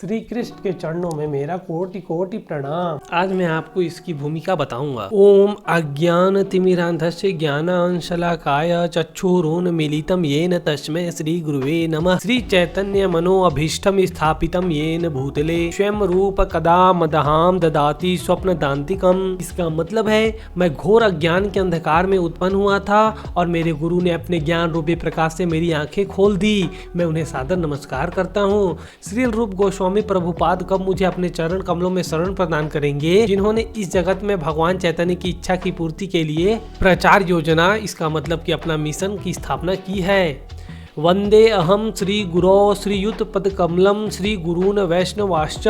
श्री कृष्ण के चरणों में मेरा कोटि कोटि प्रणाम। आज मैं आपको इसकी भूमिका बताऊंगा। ओम अज्ञान तिमिरांधस्य ज्ञानांशलाकाय चक्षुरुन्मीलितं येन तस्मै श्री गुरुवे नमः। श्री चैतन्य मनोअभीष्टं स्थापितं येन भूतले स्वयं रूप कदा मदहाम ददाति स्वप्न दांतिकम। इसका मतलब है मैं घोर अज्ञान के अंधकार में उत्पन्न हुआ था और मेरे गुरु ने अपने ज्ञान रूपी प्रकाश से मेरी आंखें खोल दी। मैं उन्हें सादर नमस्कार करता हूँ। श्री रूप गोस्वामी प्रभुपाद कब मुझे अपने चरण कमलों में शरण प्रदान करेंगे, जिन्होंने इस जगत में भगवान चैतन्य की इच्छा की पूर्ति के लिए प्रचार योजना, इसका मतलब कि अपना मिशन की स्थापना की है। वंदे अहम श्री गुरो श्रीयुत पद कमलम श्री गुरून वैष्णवाश्च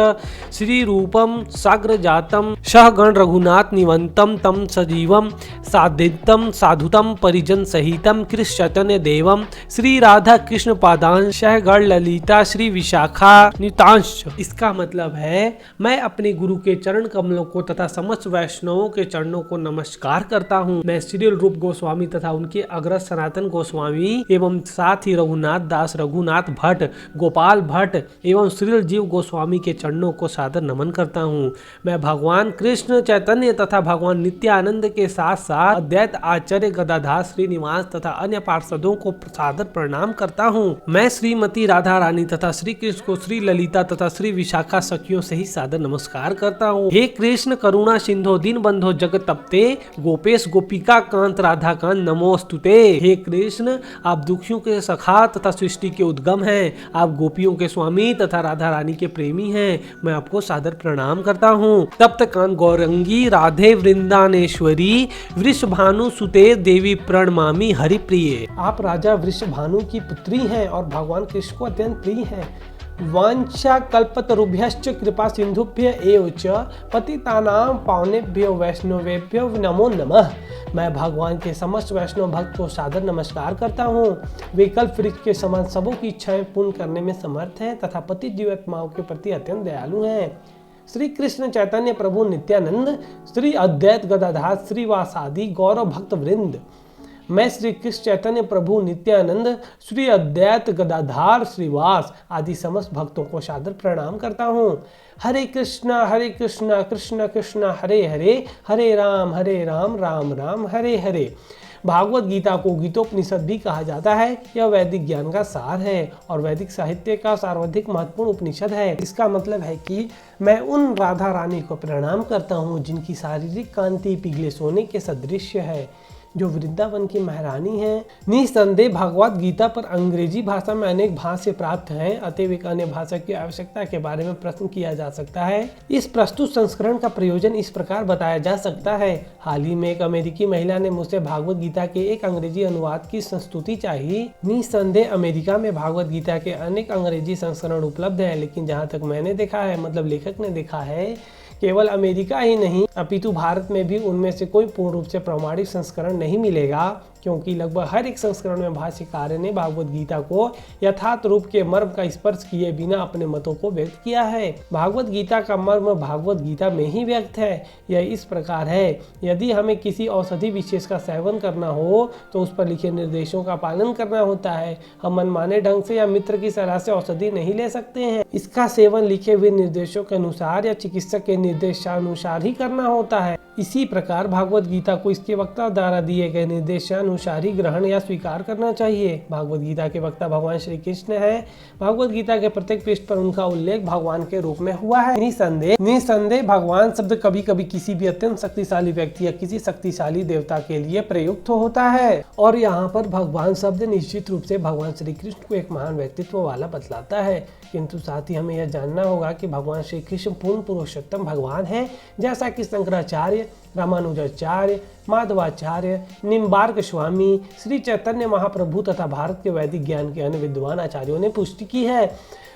श्री रूपम साग्र जातम सहगण रघुनाथ निवंतम तम सजीवम साधितम साधुतम परिजन सहितम कृष्ण चैतन्य देवम श्री राधा कृष्ण पादान सहगण ललिता श्री विशाखा नितांश। इसका मतलब है मैं अपने गुरु के चरण कमलों को तथा समस्त वैष्णवों के चरणों को नमस्कार करता हूँ। मैं श्री रूप गोस्वामी तथा उनके अग्रज सनातन गोस्वामी एवं साथ ही रघुनाथ दास, रघुनाथ भट्ट, गोपाल भट्ट एवं श्रील जीव गोस्वामी के चरणों को सादर नमन करता हूँ। मैं भगवान कृष्ण चैतन्य तथा भगवान नित्यानंद के साथ साथ अद्वैत आचार्य गदाधर श्रीनिवास तथा अन्य पार्षदों को सादर प्रणाम करता हूँ। मैं श्रीमती राधा रानी तथा श्री कृष्ण को श्री ललिता तथा श्री विशाखा सखियों से ही सादर नमस्कार करता हूँ। हे कृष्ण करुणा सिंधो दीन बंधो जगत तप्ते गोपेश गोपिका कांत राधा कांत नमोस्तुते। हे कृष्ण आप दुखियों के सखा तथा सृष्टि के उद्गम हैं। आप गोपियों के स्वामी तथा राधा रानी के प्रेमी हैं। मैं आपको सादर प्रणाम करता हूँ। तप्त कांत गौरंगी राधे वृंदानेश्वरी वृषभानु सुते देवी प्रणमामि हरिप्रिय। आप राजा वृषभानु की पुत्री हैं और भगवान कृष्ण को अत्यंत प्रिय हैं। वांछा कल्पतरुभ्यश्च कृपा सिंधुभ्य एव च पतितानां पावनेभ्यो वैष्णवेभ्यो नमो नमः। मैं भगवान के समस्त वैष्णव भक्त को सादर नमस्कार करता हूँ। वे कल्प वृक्ष के समान सबों की इच्छाएं पूर्ण करने में समर्थ हैं तथा पतित जीवात्माओं के प्रति अत्यंत दयालु हैं। श्री कृष्ण चैतन्य प्रभु नित्यानंद, श्री अद्वैत गदाधर श्रीवासादि गौरव भक्त वृंद। मैं श्री कृष्ण चैतन्य प्रभु नित्यानंद, श्री अद्वैत गदाधर श्रीवास आदि समस्त भक्तों को सादर प्रणाम करता हूँ। हरे कृष्णा कृष्ण कृष्ण हरे हरे, हरे राम राम राम हरे हरे। भागवत गीता को गीतोपनिषद भी कहा जाता है। यह वैदिक ज्ञान का सार है और वैदिक साहित्य का सर्वाधिक महत्वपूर्ण उपनिषद है। इसका मतलब है कि मैं उन राधा रानी को प्रणाम करता हूँ जिनकी शारीरिक कांति पिघले सोने के सदृश है, जो वृंदावन की महारानी है। निसंदेह भगवत गीता पर अंग्रेजी भाषा में अनेक भाष्य प्राप्त हैं, अतएव एक अन्य भाषा की आवश्यकता के बारे में प्रश्न किया जा सकता है। इस प्रस्तुत संस्करण का प्रयोजन इस प्रकार बताया जा सकता है। हाल ही में एक अमेरिकी महिला ने मुझसे भागवत गीता के एक अंग्रेजी अनुवाद की संस्तुति चाहिए। निसंदेह अमेरिका में भागवत गीता के अनेक अंग्रेजी संस्करण उपलब्ध है, लेकिन जहाँ तक मैंने देखा है, मतलब लेखक ने देखा है, केवल अमेरिका ही नहीं अपितु भारत में भी उनमें से कोई पूर्ण रूप से प्रमाणित संस्करण नहीं मिलेगा, क्योंकि लगभग हर एक संस्करण में भाष्यकार ने भागवत गीता को यथार्थ रूप के मर्म का स्पर्श किए बिना अपने मतों को व्यक्त किया है। भागवत गीता का मर्म भागवत गीता में ही व्यक्त है। यह इस प्रकार है, यदि हमें किसी औषधि विशेष का सेवन करना हो तो उस पर लिखे निर्देशों का पालन करना होता है। हम मनमाने ढंग से या मित्र की सलाह से औषधि नहीं ले सकते हैं। इसका सेवन लिखे हुए निर्देशों के अनुसार या चिकित्सक के निर्देशानुसार ही करना होता है। इसी प्रकार भागवत गीता को इसके वक्ता द्वारा दिए गए निर्देशानुसार ही ग्रहण या स्वीकार करना चाहिए। भागवत गीता के वक्ता भगवान श्री कृष्ण है। भागवत गीता के प्रत्येक पृष्ठ पर उनका उल्लेख भगवान के रूप में हुआ है। निसंदेह भगवान शब्द कभी कभी किसी भी अत्यंत शक्तिशाली व्यक्ति या किसी शक्तिशाली देवता के लिए प्रयुक्त होता है, और यहाँ पर भगवान शब्द निश्चित रूप से भगवान श्री कृष्ण को एक महान व्यक्तित्व वाला बतलाता है। किंतु साथ ही हमें यह जानना होगा कि भगवान श्री कृष्ण पूर्ण पुरुषोत्तम भगवान है, जैसा कि शंकराचार्य, रामानुजाचार्य, माधवाचार्य, निम्बार्क स्वामी, श्री चैतन्य महाप्रभु तथा भारत के वैदिक ज्ञान के अन्य विद्वान आचार्यों ने पुष्टि की है।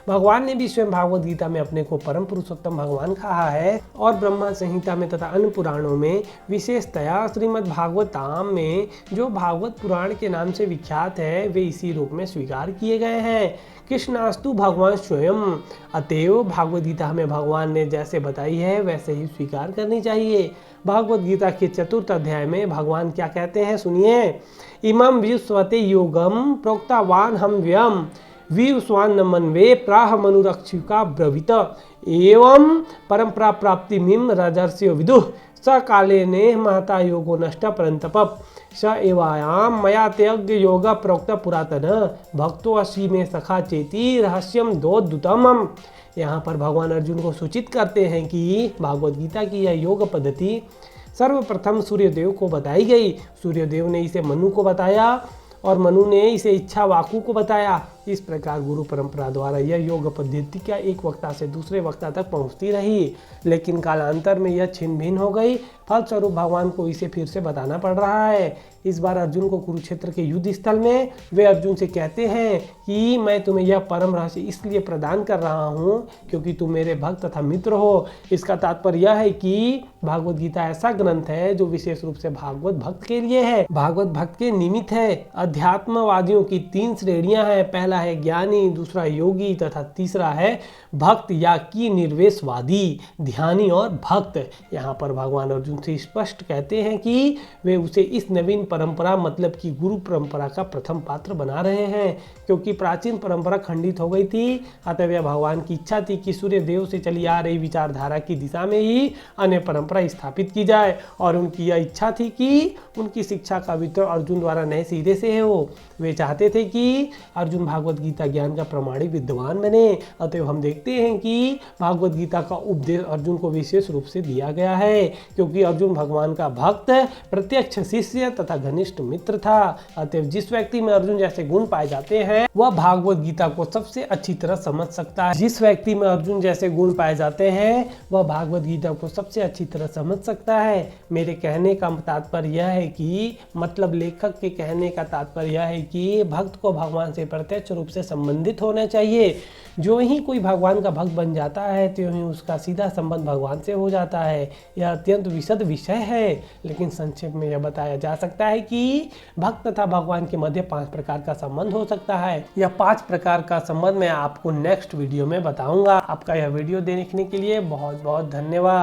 भगवान ने भी स्वयं भागवत गीता में अपने को परम पुरुषोत्तम भगवान कहा है, और ब्रह्मा संहिता में तथा अन्य पुराणों में, विशेषतया श्रीमद् भागवताम में जो भागवत पुराण के नाम से विख्यात है, वे इसी रूप में स्वीकार किए गए हैं। कृष्णास्तु भगवान स्वयं, अतएव भागवत गीता हमें भगवान ने जैसे बताई है वैसे ही स्वीकार करनी चाहिए। भागवत गीता के 4th अध्याय में भगवान क्या कहते हैं, सुनिए। इमं विश्वते योगम प्रोक्तावान हम व्यम विवस्वान मनवे प्राह मनुरक्षिका ब्रवीत एवं परंपरा प्राप्ति मिम राजर्षि विदुः स काले ने महता योगो नष्ट परंतप स एवायाम मया त्यज्ञ योग प्रोक्त पुरातन भक्तो असी में सखा चेती रहस्यम दोद्दुतम। यहाँ पर भगवान अर्जुन को सूचित करते हैं कि भागवत गीता की यह योग पद्धति सर्वप्रथम सूर्यदेव को बताई गई। सूर्यदेव ने इसे मनु को बताया और मनु ने इसे इच्छावाकु को बताया। इस प्रकार गुरु परंपरा द्वारा यह योग पद्धति क्या एक वक्ता से दूसरे वक्ता तक पहुंचती रही, लेकिन कालांतर में यह छिन्न भिन्न हो गई। फलस्वरूप भगवान को इसे फिर से बताना पड़ रहा है। इस बार अर्जुन को कुरुक्षेत्र के युद्ध स्थल में वे अर्जुन से कहते हैं कि मैं तुम्हें यह परम रहस्य इसलिए प्रदान कर रहा हूँ क्योंकि तुम मेरे भक्त तथा मित्र हो। इसका तात्पर्य यह है कि भागवत गीता ऐसा ग्रंथ है जो विशेष रूप से भागवत भक्त के लिए है, भागवत भक्त के निमित्त है। अध्यात्मवादियों की 3 श्रेणियां हैं। पहला है ज्ञानी, दूसरा योगी तथा तीसरा है भक्त या कि निर्वेशवादी, ध्यानी और भक्त। यहाँ पर भगवान अर्जुन से स्पष्ट कहते हैं कि वे उसे इस नवीन परंपरा मतलब कि गुरु परंपरा का प्रथम पात्र बना रहे हैं, क्योंकि प्राचीन परंपरा खंडित हो गई थी। अतः यह भगवान की इच्छा थी कि सूर्य देव से चली आ रही विचारधारा की दिशा में ही अन्य परंपरा स्थापित की जाए, और उनकी यह इच्छा थी कि उनकी शिक्षा का वितरण अर्जुन द्वारा नए सिरे से हो। वे चाहते थे कि अर्जुन भागवत गीता ज्ञान का प्रमाणिक विद्वान बने। अतः हम देखते हैं कि भागवत गीता का उपदेश अर्जुन को विशेष रूप से दिया गया है, क्योंकि अर्जुन भगवान का भक्त, प्रत्यक्ष शिष्य तथा घनिष्ठ मित्र था। अतः जिस व्यक्ति में अर्जुन जैसे गुण पाए जाते हैं वह भागवत गीता को सबसे अच्छी तरह समझ सकता है। जिस व्यक्ति में अर्जुन जैसे गुण पाए जाते हैं वह भागवत गीता को सबसे अच्छी तरह समझ सकता है। मेरे कहने का तात्पर्य यह है कि मतलब लेखक के कहने का तात्पर्य यह है कि भक्त को भगवान से प्रत्यक्ष रूप से संबंधित होना चाहिए। जो ही कोई भगवान का भक्त बन जाता है त्यों ही उसका सीधा संबंध भगवान से हो जाता है। यह अत्यंत विशद विषय है, लेकिन संक्षेप में यह बताया जा सकता है कि भक्त तथा भगवान के मध्य 5 प्रकार का संबंध हो सकता है। यह 5 प्रकार का संबंध मैं आपको नेक्स्ट वीडियो में बताऊंगा। आपका यह वीडियो देखने के लिए बहुत बहुत धन्यवाद।